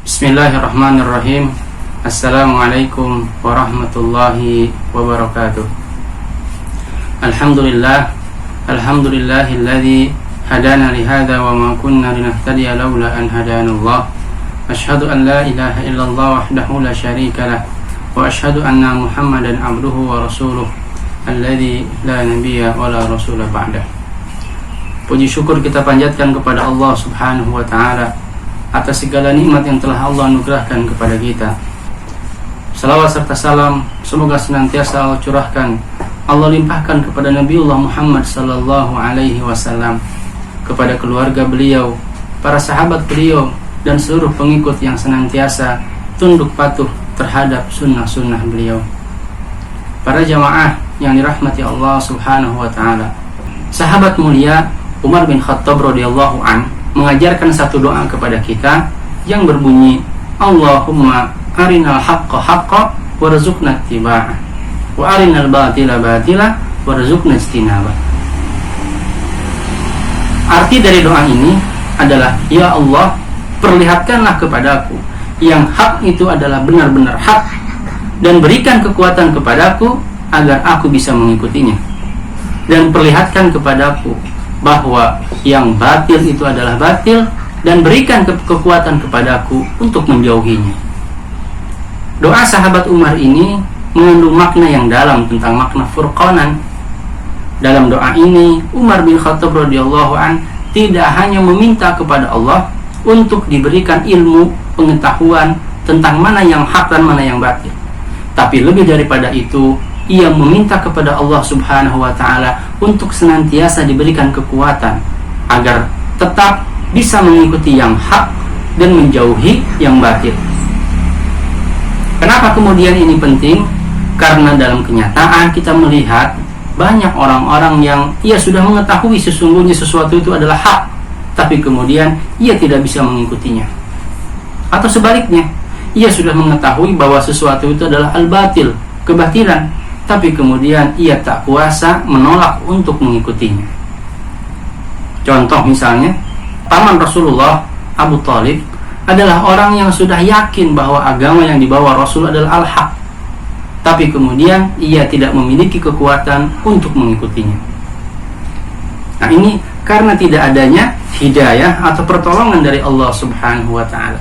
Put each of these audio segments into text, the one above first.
Bismillahirrahmanirrahim. Assalamualaikum warahmatullahi wabarakatuh. Alhamdulillahilladzi hadana lihada wa ma kunna linahtadiya laula an hadanallah. Asyhadu an la ilaha illallah wahdahu la syarikalah wa asyhadu anna Muhammadan abduhu wa rasuluh alladzi la nabiyya wa la rasula ba'dah. Puji syukur kita panjatkan kepada Allah Subhanahu wa taala atas segala nikmat yang telah Allah anugerahkan kepada kita. Salawat serta salam semoga senantiasa Allah curahkan, Allah limpahkan kepada Nabiullah Muhammad sallallahu alaihi wasallam, kepada keluarga beliau, para sahabat beliau, dan seluruh pengikut yang senantiasa tunduk patuh terhadap sunnah-sunnah beliau. Para jamaah yang dirahmati Allah Subhanahu wa taala, sahabat mulia Umar bin Khattab radhiyallahu an mengajarkan satu doa kepada kita yang berbunyi, Allahumma arinal haqqa haqqa warzuqna ittiba'ah wa arinal batila batila warzuqna ijtinabah. Arti dari doa ini adalah, ya Allah, perlihatkanlah kepadaku yang hak itu adalah benar-benar hak, dan berikan kekuatan kepadaku agar aku bisa mengikutinya, dan perlihatkan kepadaku bahwa yang batil itu adalah batil, dan berikan kekuatan kepadaku untuk menjauhinya. Doa sahabat Umar ini mengandung makna yang dalam tentang makna furqanan. Dalam doa ini Umar bin Khattab radhiyallahu an tidak hanya meminta kepada Allah untuk diberikan ilmu pengetahuan tentang mana yang hak dan mana yang batil, tapi lebih daripada itu ia meminta kepada Allah Subhanahu wa ta'ala untuk senantiasa diberikan kekuatan agar tetap bisa mengikuti yang hak dan menjauhi yang batil. Kenapa kemudian ini penting? Karena dalam kenyataan kita melihat banyak orang-orang yang ia sudah mengetahui sesungguhnya sesuatu itu adalah hak, tapi kemudian ia tidak bisa mengikutinya. Atau sebaliknya, ia sudah mengetahui bahwa sesuatu itu adalah al-batil, kebatilan, tapi kemudian ia tak kuasa menolak untuk mengikutinya. Contoh misalnya, paman Rasulullah, Abu Thalib, adalah orang yang sudah yakin bahwa agama yang dibawa Rasul adalah al-haq, tapi kemudian ia tidak memiliki kekuatan untuk mengikutinya. Nah, ini karena tidak adanya hidayah atau pertolongan dari Allah Subhanahu wa ta'ala.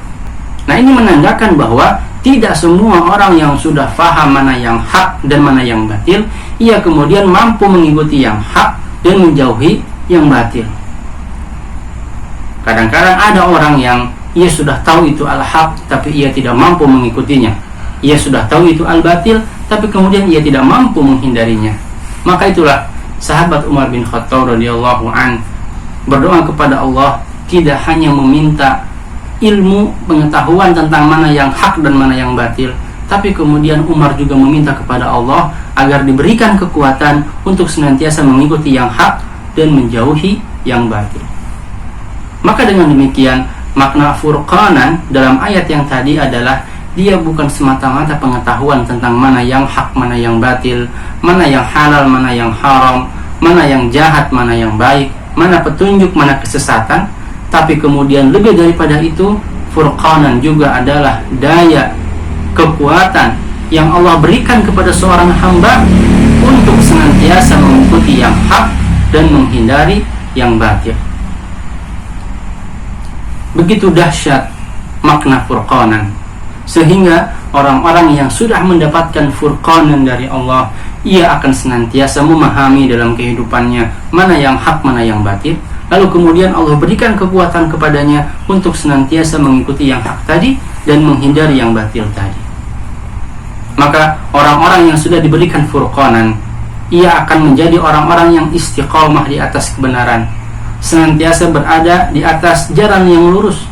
Nah, ini menandakan bahwa tidak semua orang yang sudah faham mana yang hak dan mana yang batil, ia kemudian mampu mengikuti yang hak dan menjauhi yang batil. Kadang-kadang ada orang yang ia sudah tahu itu al-haq, tapi ia tidak mampu mengikutinya. Ia sudah tahu itu al-batil, tapi kemudian ia tidak mampu menghindarinya. Maka itulah sahabat Umar bin Khattab radhiyallahu an berdoa kepada Allah, tidak hanya meminta ilmu pengetahuan tentang mana yang hak dan mana yang batil, tapi kemudian Umar juga meminta kepada Allah agar diberikan kekuatan untuk senantiasa mengikuti yang hak dan menjauhi yang batil. Maka dengan demikian, makna furqanan dalam ayat yang tadi adalah dia bukan semata-mata pengetahuan tentang mana yang hak, mana yang batil, mana yang halal, mana yang haram, mana yang jahat, mana yang baik, mana petunjuk, mana kesesatan, tapi kemudian lebih daripada itu, furqanan juga adalah daya, kekuatan yang Allah berikan kepada seorang hamba untuk senantiasa mengikuti yang hak dan menghindari yang batil. Begitu dahsyat makna furqanan, sehingga orang-orang yang sudah mendapatkan furqanan dari Allah, ia akan senantiasa memahami dalam kehidupannya mana yang hak, mana yang batil. Lalu kemudian Allah berikan kekuatan kepadanya untuk senantiasa mengikuti yang hak tadi dan menghindari yang batil tadi. Maka orang-orang yang sudah diberikan furqanan, ia akan menjadi orang-orang yang istiqamah di atas kebenaran, senantiasa berada di atas jalan yang lurus,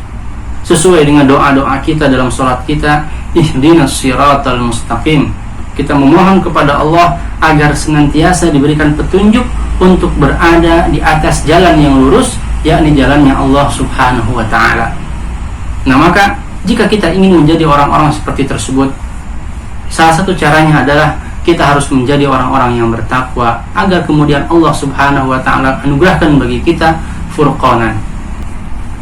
sesuai dengan doa-doa kita dalam sholat kita, ihdinas siratal mustaqim. Kita memohon kepada Allah agar senantiasa diberikan petunjuk untuk berada di atas jalan yang lurus, yakni jalannya Allah Subhanahu wa ta'ala. Nah, maka jika kita ingin menjadi orang-orang seperti tersebut, salah satu caranya adalah kita harus menjadi orang-orang yang bertakwa, agar kemudian Allah Subhanahu wa ta'ala anugerahkan bagi kita furqanan.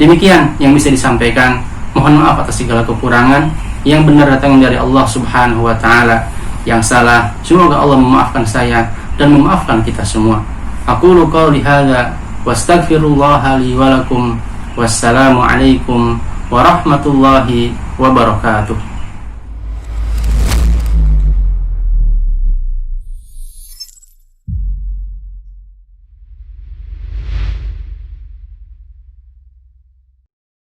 Demikian yang bisa disampaikan. Mohon maaf atas segala kekurangan. Yang benar datang dari Allah Subhanahu wa taala. Yang salah, semoga Allah memaafkan saya dan memaafkan kita semua. Aqulu qouli hadza wastaghfirullaha li wa lakum. Wassalamu alaikum warahmatullahi wabarakatuh.